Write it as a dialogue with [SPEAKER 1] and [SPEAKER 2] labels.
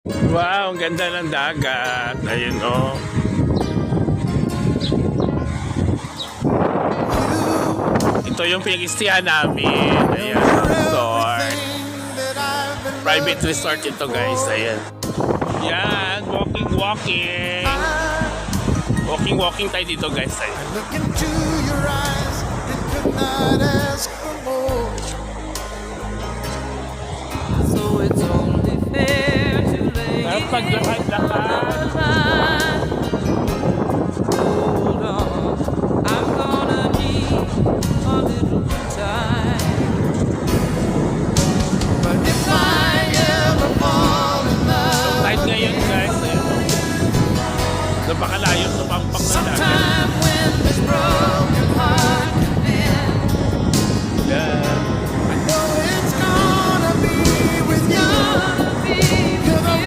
[SPEAKER 1] Wow, ang ganda ng dagat. Ayun, oh. Ito yung pinag-istihan namin. Ayan, resort. Private resort ito, guys. Ayan. Yan, walking. Walking tayo dito, guys. Ayan.
[SPEAKER 2] Look into your eyes and could not ask for more.
[SPEAKER 3] So it's only fair to lay
[SPEAKER 1] At paglakad-lakad.
[SPEAKER 3] hold on. I'm gonna need a little time.
[SPEAKER 2] But if I ever fall in love,
[SPEAKER 1] Kahit ngayon, guys. Ayan. Napakalayo sa